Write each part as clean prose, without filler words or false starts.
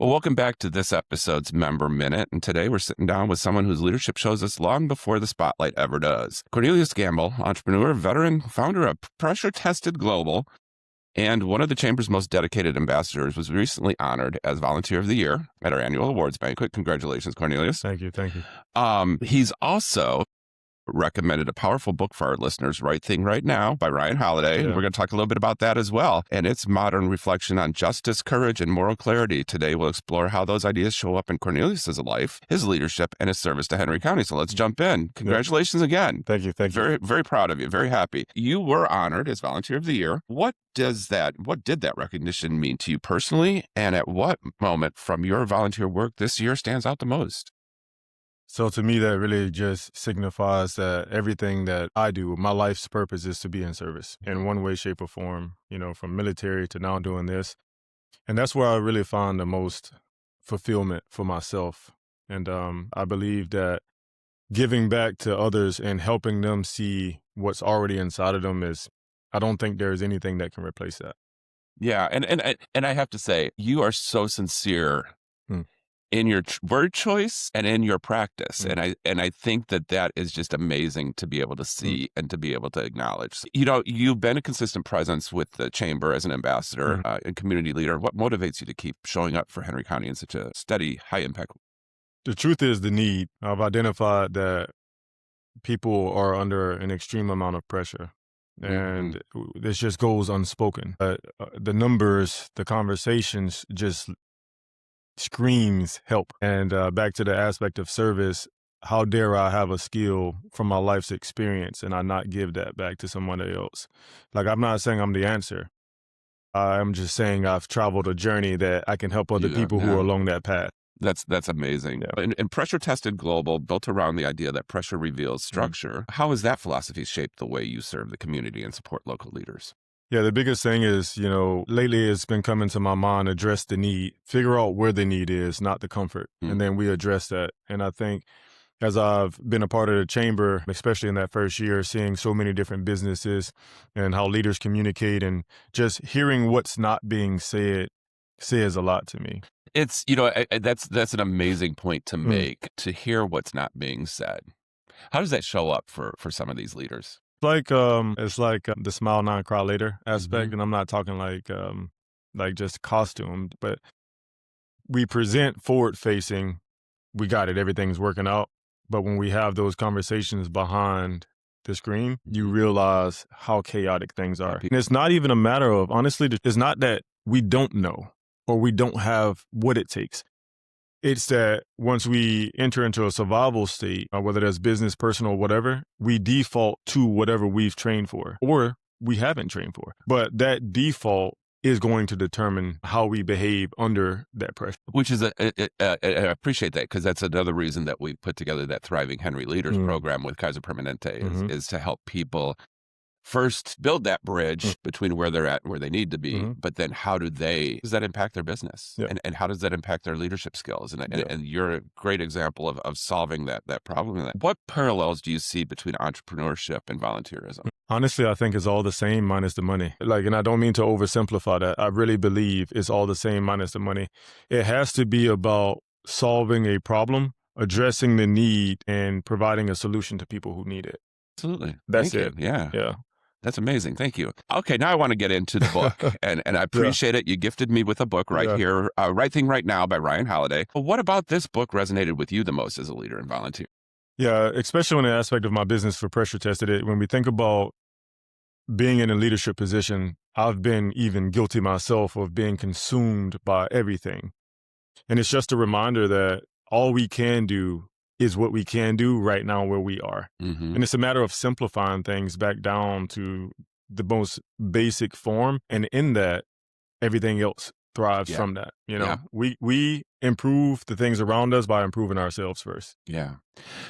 Well, welcome back to this episode's Member Minute. And today we're sitting down with someone whose leadership shows us long before the spotlight ever does. Cornelius Gamble, entrepreneur, veteran, founder of Pressure Tested Global, and one of the Chamber's most dedicated ambassadors, was recently honored as Volunteer of the Year at our annual awards banquet. Congratulations, Cornelius. Thank you. Thank you. He's also recommended a powerful book for our listeners, Right Thing Right Now by Ryan Holiday. Yeah. We're going to talk a little bit about that as well. And it's modern reflection on justice, courage, and moral clarity. Today, we'll explore how those ideas show up in Cornelius's life, his leadership, and his service to Henry County. So let's jump in. Congratulations again. Thank you. Thank you. Very, very proud of you. Very happy. You were honored as Volunteer of the Year. What did that recognition mean to you personally? And at what moment from your volunteer work this year stands out the most? So to me, that really just signifies that everything that I do, my life's purpose is to be in service in one way, shape, or form, from military to now doing this. And that's where I really find the most fulfillment for myself. And I believe that giving back to others and helping them see what's already inside of them I don't think there's anything that can replace that. Yeah. And I have to say, you are so sincere in your word choice and in your practice. And I think that is just amazing to be able to see and to be able to acknowledge. You've been a consistent presence with the Chamber as an ambassador and community leader. What motivates you to keep showing up for Henry County in such a steady, high impact? The truth is the need. I've identified that people are under an extreme amount of pressure. And this just goes unspoken. The numbers, the conversations just screams help. And back to the aspect of service, how dare I have a skill from my life's experience and I not give that back to somebody else? Like, I'm not saying I'm the answer. I'm just saying I've traveled a journey that I can help other people who are along that path. That's amazing. Yeah. And Pressure Tested Global, built around the idea that pressure reveals structure. How has that philosophy shaped the way you serve the community and support local leaders? Yeah, the biggest thing is, lately it's been coming to my mind, address the need, figure out where the need is, not the comfort. And then we address that. And I think as I've been a part of the Chamber, especially in that first year, seeing so many different businesses and how leaders communicate and just hearing what's not being said says a lot to me. It's, that's an amazing point to make, to hear what's not being said. How does that show up for some of these leaders? It's like the smile, not cry later aspect. And I'm not talking like just costume, but we present forward facing, we got it, everything's working out. But when we have those conversations behind the screen, you realize how chaotic things are. And it's not even a matter of, honestly, it's not that we don't know or we don't have what it takes. It's that once we enter into a survival state, whether that's business, personal, whatever, we default to whatever we've trained for or we haven't trained for. But that default is going to determine how we behave under that pressure. Which is, I appreciate that, because that's another reason that we put together that Thriving Henry Leaders program with Kaiser Permanente is to help people first build that bridge between where they're at and where they need to be, but then how does that impact their business? Yeah. And how does that impact their leadership skills? And you're a great example of solving that problem. What parallels do you see between entrepreneurship and volunteerism? Honestly, I think it's all the same minus the money. And I don't mean to oversimplify that. I really believe it's all the same minus the money. It has to be about solving a problem, addressing the need, and providing a solution to people who need it. Absolutely. That's Thank it. you. Yeah. Yeah. That's amazing. Thank you. Okay, now I want to get into the book, and I appreciate it. You gifted me with a book here, Right Thing Right Now by Ryan Holiday. Well, what about this book resonated with you the most as a leader and volunteer? Yeah, especially in the aspect of my business for Pressure Tested It. When we think about being in a leadership position, I've been even guilty myself of being consumed by everything. And it's just a reminder that all we can do is what we can do right now where we are. And it's a matter of simplifying things back down to the most basic form. And in that, everything else thrives from that. We improve the things around us by improving ourselves first. Yeah.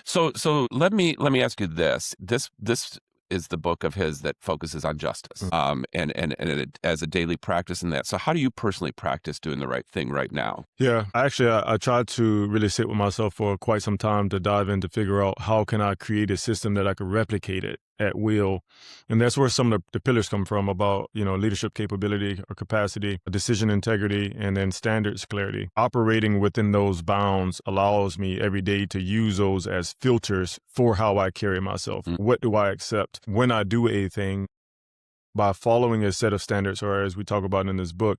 So let me ask you this. This is the book of his that focuses on justice, and it, as a daily practice in that. So how do you personally practice doing the right thing right now? Yeah, actually, I tried to really sit with myself for quite some time to dive in to figure out how can I create a system that I could replicate it at will. And that's where some of the pillars come from about, leadership capability or capacity, decision integrity, and then standards clarity. Operating within those bounds allows me every day to use those as filters for how I carry myself. What do I accept when I do a thing? By following a set of standards, or as we talk about in this book,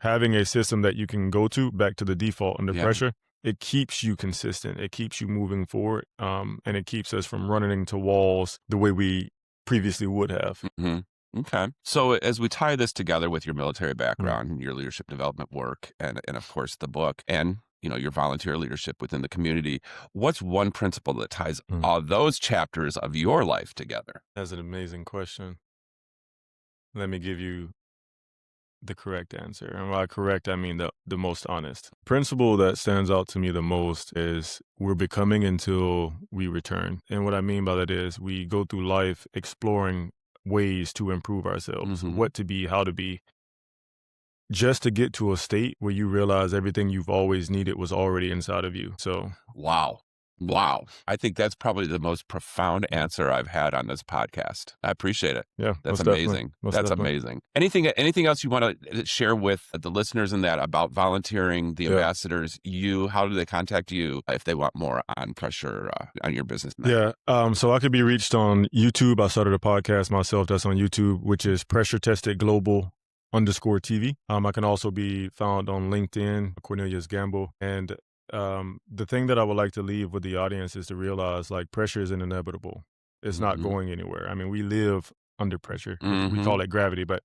having a system that you can go to back to the default under pressure, it keeps you consistent. It keeps you moving forward, and it keeps us from running into walls the way we previously would have. Mm-hmm. Okay. So as we tie this together with your military background and your leadership development work and of course the book and your volunteer leadership within the community, what's one principle that ties all those chapters of your life together? That's an amazing question. Let me give you the correct answer. And by correct, I mean the most honest. Principle that stands out to me the most is we're becoming until we return. And what I mean by that is we go through life exploring ways to improve ourselves, what to be, how to be, just to get to a state where you realize everything you've always needed was already inside of you. So, wow. I think that's probably the most profound answer I've had on this podcast. I appreciate it. Yeah. That's amazing. That's amazing. Anything else you want to share with the listeners in that about volunteering, the ambassadors, how do they contact you if they want more on pressure on your business? So I could be reached on YouTube. I started a podcast myself that's on YouTube, which is Pressure Tested Global _TV. I can also be found on LinkedIn, Cornelius Gamble. And the thing that I would like to leave with the audience is to realize pressure isn't inevitable. It's not going anywhere. I mean, we live under pressure. We call it gravity, but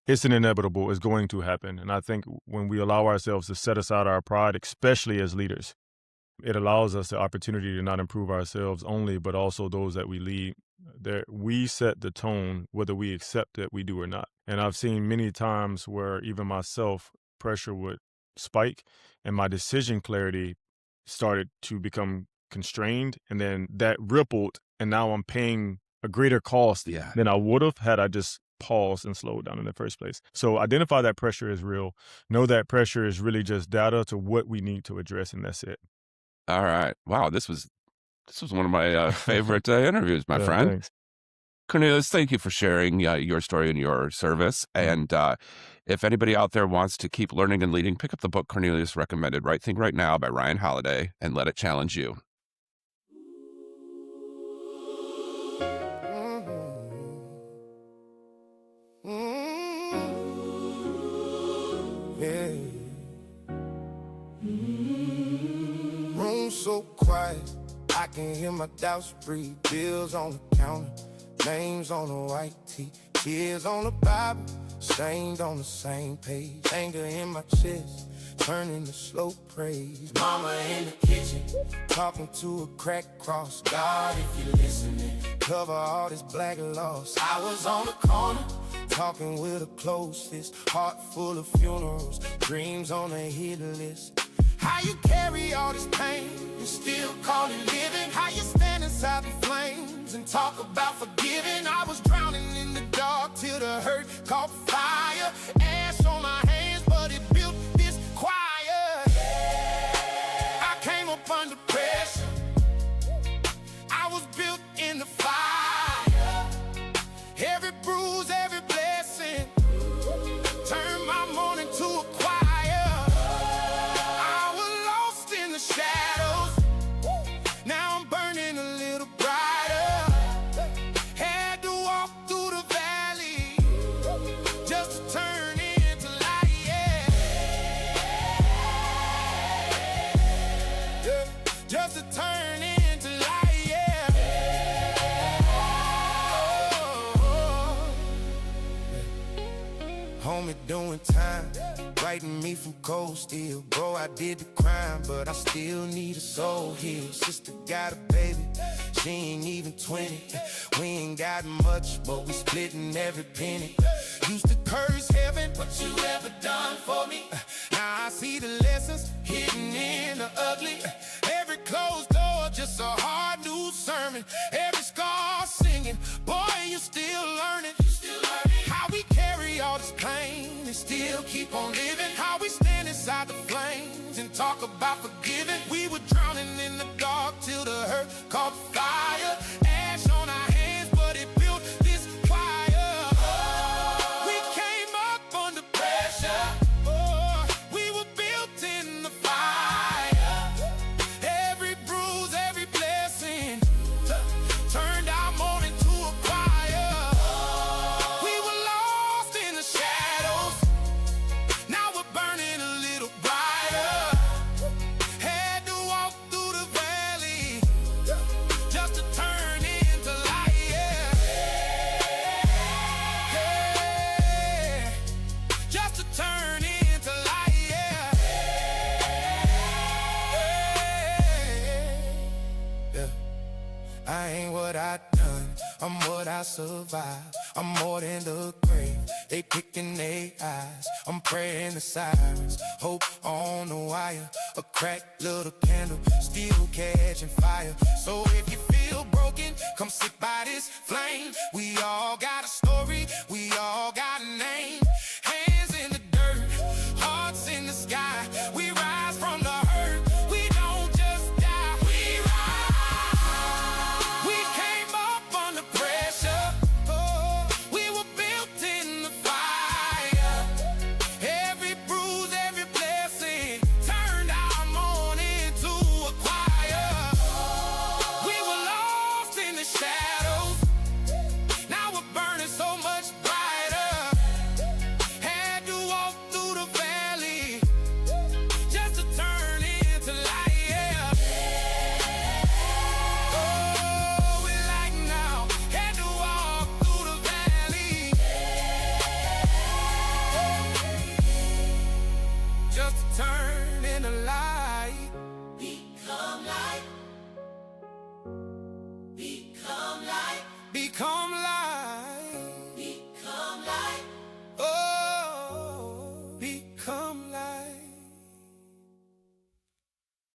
it's an inevitable. It's going to happen. And I think when we allow ourselves to set aside our pride, especially as leaders, it allows us the opportunity to not improve ourselves only, but also those that we lead. We set the tone, whether we accept that we do or not. And I've seen many times where even myself, pressure would spike and my decision clarity started to become constrained, and then that rippled, and now I'm paying a greater cost than I would have had I just paused and slowed down in the first place. So identify that pressure is real. Know that pressure is really just data to what we need to address, and that's it. All right. Wow, this was one of my favorite interviews, my friend. Thanks. Cornelius, thank you for sharing your story and your service. And if anybody out there wants to keep learning and leading, pick up the book Cornelius recommended, Right Thing Right Now by Ryan Holiday, and let it challenge you. Room so quiet, I can hear my doubts breathe. Bills on the counter, names on the white tee, tears on the Bible, stained on the same page. Anger in my chest, turning to slow praise. Mama in the kitchen, talking to a cracked cross. God, if you're listening, cover all this black loss. I was on the corner, talking with a closed fist, heart full of funerals, dreams on a hit list. How you carry all this pain and still call it living? How you stand inside the flames and talk about forgiving? I was drowning in the dark till the hurt caught fire. Ash on my hands, but it built this choir. I came up under pressure. I was built in the fire. Every bruise, every blessing turned my mourning to a choir. Shadows, now I'm burning a little brighter. Had to walk through the valley just to turn into light, just to turn into light, Homie doing time, writing me from cold steel. Bro, I did the crime, but I still need a soul heal. Sister got a baby, she ain't even 20. We ain't got much, but we splitting every penny. Used to curse heaven, what you ever done for me? Now I see the lessons hidden in the ugly. Every closed door, just a hard new sermon. Every scar singing, boy, you still learning. How we carry all this pain and still keep on living. How we stand inside the flames and talk about forgiving. We were drowning in the dark till the hurt caught fire. Ash on our hands, but it built survive. I'm more than the grave, they picking their eyes. I'm praying the sirens, hope on the wire. A cracked little candle, still catching fire. So if you feel broken, come sit by this flame. We all got a story, we all got a name.